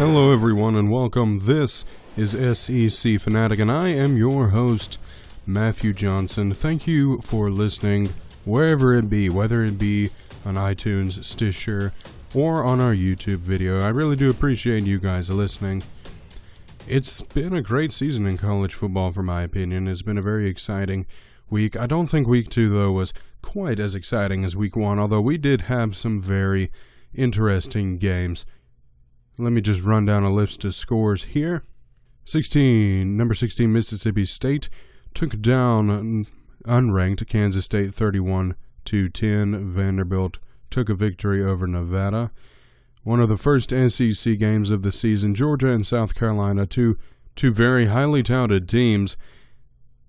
Hello everyone and welcome. This is SEC Fanatic and I am your host, Matthew Johnson. Thank you for listening wherever it be, whether it be on iTunes, Stitcher, or on our YouTube video. I really do appreciate you guys listening. It's been a great season in college football, for my opinion. It's been a very exciting week. I don't think week 2, though, was quite as exciting as week 1, although we did have some very interesting games. Let me just run down a list of scores here. Number 16, Mississippi State took down unranked Kansas State 31-10. Vanderbilt took a victory over Nevada. One of the first SEC games of the season, Georgia and South Carolina, two very highly touted teams.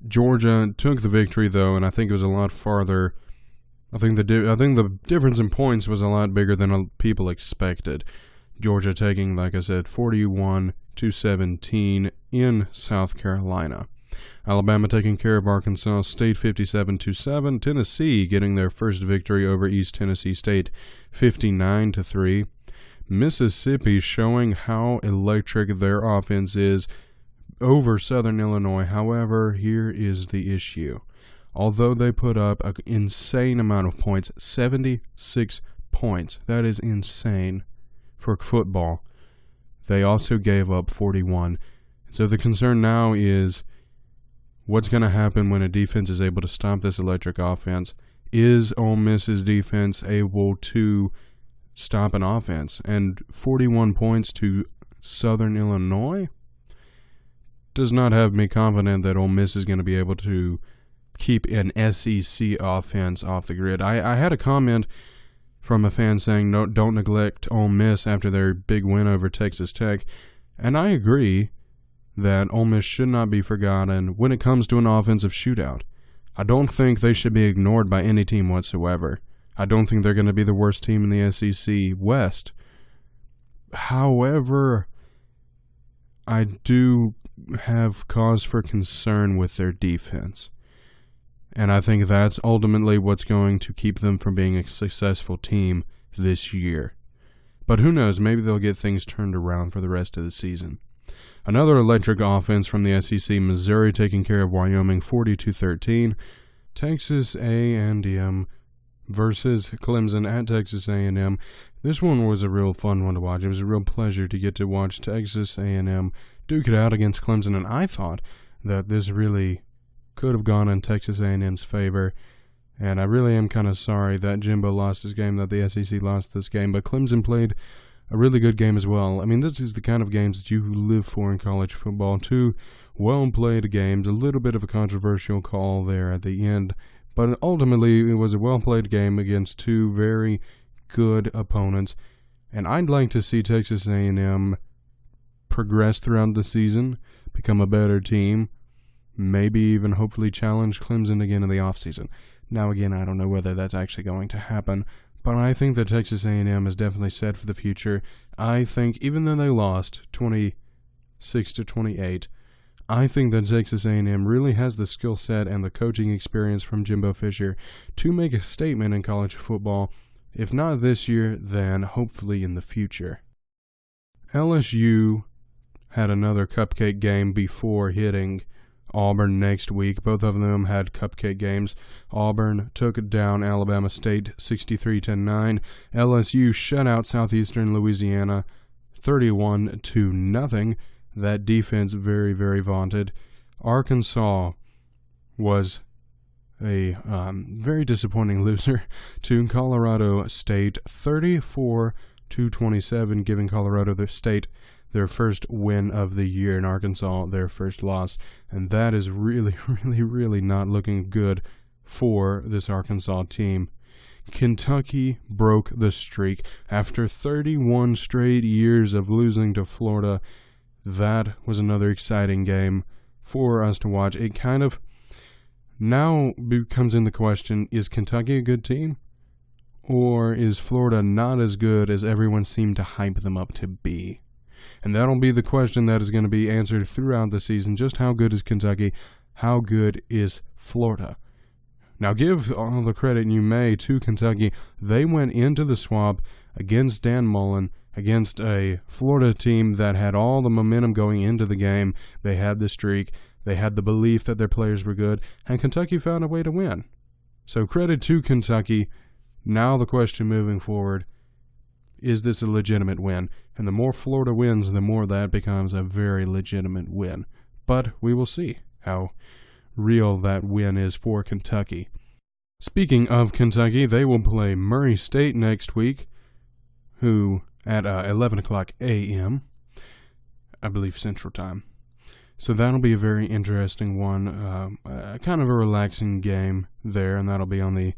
Georgia took the victory, though, and I think it was a lot farther. I think the difference in points was a lot bigger than people expected. Georgia taking, like I said, 41-17 in South Carolina. Alabama taking care of Arkansas State 57-7. Tennessee getting their first victory over East Tennessee State 59-3. Mississippi showing how electric their offense is over Southern Illinois. However, here is the issue. Although they put up an insane amount of points, 76 points, that is insane for football, they also gave up 41. So the concern now is what's going to happen when a defense is able to stop this electric offense. Is Ole Miss's defense able to stop an offense? And 41 points to Southern Illinois does not have me confident that Ole Miss is going to be able to keep an SEC offense off the grid. I had a comment from a fan saying, no, don't neglect Ole Miss after their big win over Texas Tech. And I agree that Ole Miss should not be forgotten when it comes to an offensive shootout. I don't think they should be ignored by any team whatsoever. I don't think they're going to be the worst team in the SEC West. However, I do have cause for concern with their defense. And I think that's ultimately what's going to keep them from being a successful team this year. But who knows, maybe they'll get things turned around for the rest of the season. Another electric offense from the SEC, Missouri taking care of Wyoming 42-13. Texas A&M versus Clemson at Texas A&M. This one was a real fun one to watch. It was a real pleasure to get to watch Texas A&M duke it out against Clemson, and I thought that this really could have gone in Texas A&M's favor, and I really am kind of sorry that Jimbo lost his game, that the SEC lost this game, but Clemson played a really good game as well. I mean, this is the kind of games that you live for in college football. Two well-played games, a little bit of a controversial call there at the end, but ultimately it was a well-played game against two very good opponents, and I'd like to see Texas A&M progress throughout the season, become a better team, maybe even hopefully challenge Clemson again in the offseason. Now again, I don't know whether that's actually going to happen, but I think that Texas A&M is definitely set for the future. I think even though they lost 26-28, I think that Texas A&M really has the skill set and the coaching experience from Jimbo Fisher to make a statement in college football, if not this year, then hopefully in the future. LSU had another cupcake game before hitting Auburn next week. Both of them had cupcake games. Auburn took down Alabama State 63-9. LSU shut out Southeastern Louisiana 31-0. That defense very, very vaunted. Arkansas was a very disappointing loser to Colorado State 34-27, giving Colorado State their first win of the year, in Arkansas their first loss, and that is really, really, really not looking good for this Arkansas team. Kentucky broke the streak after 31 straight years of losing to Florida. That was another exciting game for us to watch. It kind of now becomes in the question, is Kentucky a good team? Or is Florida not as good as everyone seemed to hype them up to be? And that'll be the question that is going to be answered throughout the season. Just how good is Kentucky? How good is Florida? Now, give all the credit you may to Kentucky. They went into the swamp against Dan Mullen against a Florida team that had all the momentum going into the game. They had the streak. They had the belief that their players were good, and Kentucky found a way to win. So credit to Kentucky. Now the question moving forward, is this a legitimate win? And the more Florida wins, the more that becomes a very legitimate win. But we will see how real that win is for Kentucky. Speaking of Kentucky, they will play Murray State next week, who at 11 o'clock a.m., I believe Central Time. So that'll be a very interesting one, kind of a relaxing game there, and that'll be on the,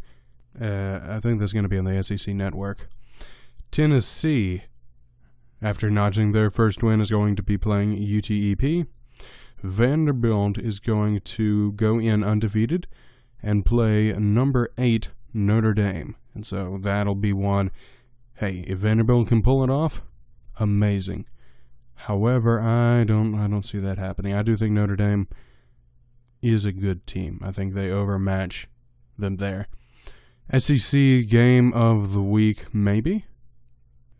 I think that's going to be on the SEC Network. Tennessee, after notching their first win, is going to be playing UTEP. Vanderbilt is going to go in undefeated and play number 8 Notre Dame. And so that'll be one. Hey, if Vanderbilt can pull it off, amazing. However, I don't see that happening. I do think Notre Dame is a good team. I think they overmatch them there. SEC game of the week, maybe.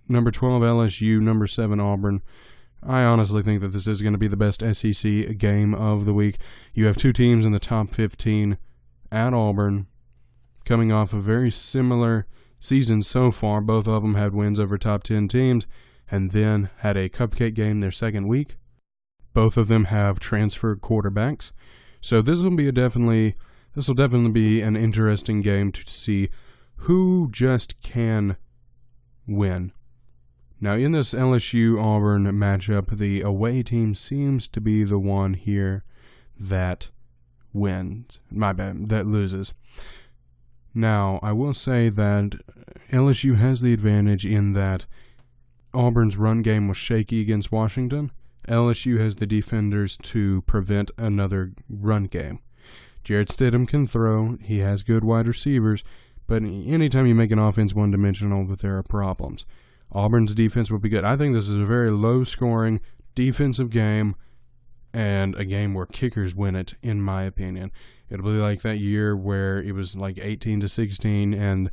Number 12 LSU, number 7 Auburn. I honestly think that this is going to be the best SEC game of the week. You have two teams in the top 15 at Auburn, coming off a very similar season so far. Both of them had wins over top 10 teams, and then had a cupcake game their second week. Both of them have transferred quarterbacks. So this will definitely be an interesting game to see who just can win. Now, in this LSU-Auburn matchup, the away team seems to be the one here that wins. That loses. Now, I will say that LSU has the advantage in that Auburn's run game was shaky against Washington. LSU has the defenders to prevent another run game. Jarrett Stidham can throw. He has good wide receivers. But anytime you make an offense one-dimensional, there are problems. Auburn's defense will be good. I think this is a very low-scoring defensive game, and a game where kickers win it, in my opinion. It'll be like that year where it was like 18-16, and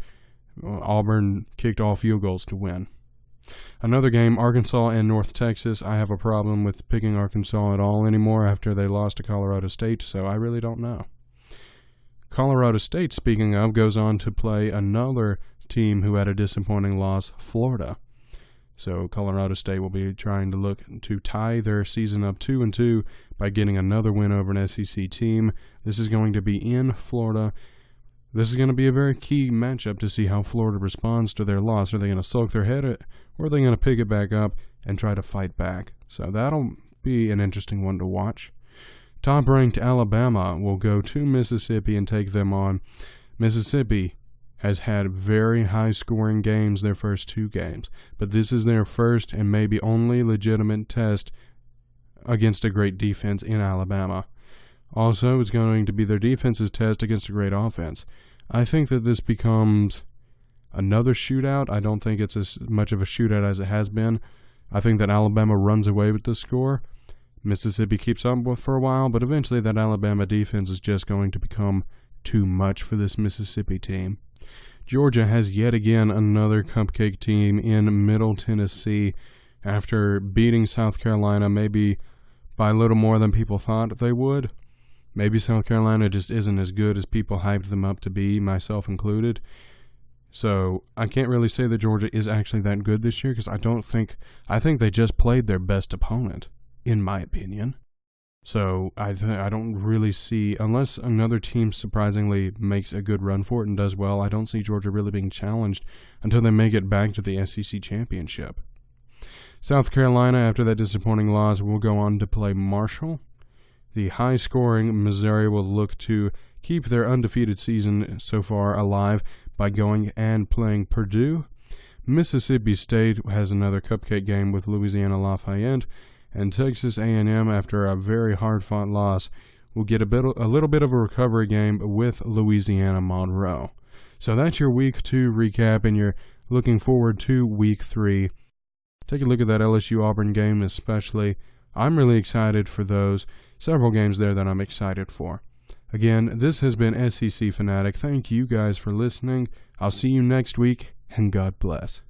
Auburn kicked all field goals to win. Another game, Arkansas and North Texas. I have a problem with picking Arkansas at all anymore after they lost to Colorado State, so I really don't know. Colorado State, speaking of, goes on to play another team who had a disappointing loss, Florida. So Colorado State will be trying to look to tie their season up 2-2 by getting another win over an SEC team. This is going to be in Florida. This is going to be a very key matchup to see how Florida responds to their loss. Are they going to soak their head, or are they going to pick it back up and try to fight back? So that'll be an interesting one to watch. Top-ranked Alabama will go to Mississippi and take them on. Mississippi has had very high-scoring games their first 2 games, but this is their first and maybe only legitimate test against a great defense in Alabama. Also, it's going to be their defense's test against a great offense. I think that this becomes another shootout. I don't think it's as much of a shootout as it has been. I think that Alabama runs away with the score. Mississippi keeps up with for a while, but eventually that Alabama defense is just going to become too much for this Mississippi team. Georgia has yet again another cupcake team in Middle Tennessee after beating South Carolina maybe by a little more than people thought they would. Maybe South Carolina just isn't as good as people hyped them up to be, myself included. So I can't really say that Georgia is actually that good this year because I think they just played their best opponent, in my opinion. So I don't really see, unless another team surprisingly makes a good run for it and does well, I don't see Georgia really being challenged until they make it back to the SEC championship. South Carolina, after that disappointing loss, will go on to play Marshall. The high-scoring Missouri will look to keep their undefeated season so far alive by going and playing Purdue. Mississippi State has another cupcake game with Louisiana Lafayette, and Texas A&M, after a very hard-fought loss, will get a little bit of a recovery game with Louisiana Monroe. So that's your Week 2 recap, and you're looking forward to Week 3. Take a look at that LSU-Auburn game especially. I'm really excited for those. Several games there that I'm excited for. Again, this has been SEC Fanatic. Thank you guys for listening. I'll see you next week, and God bless.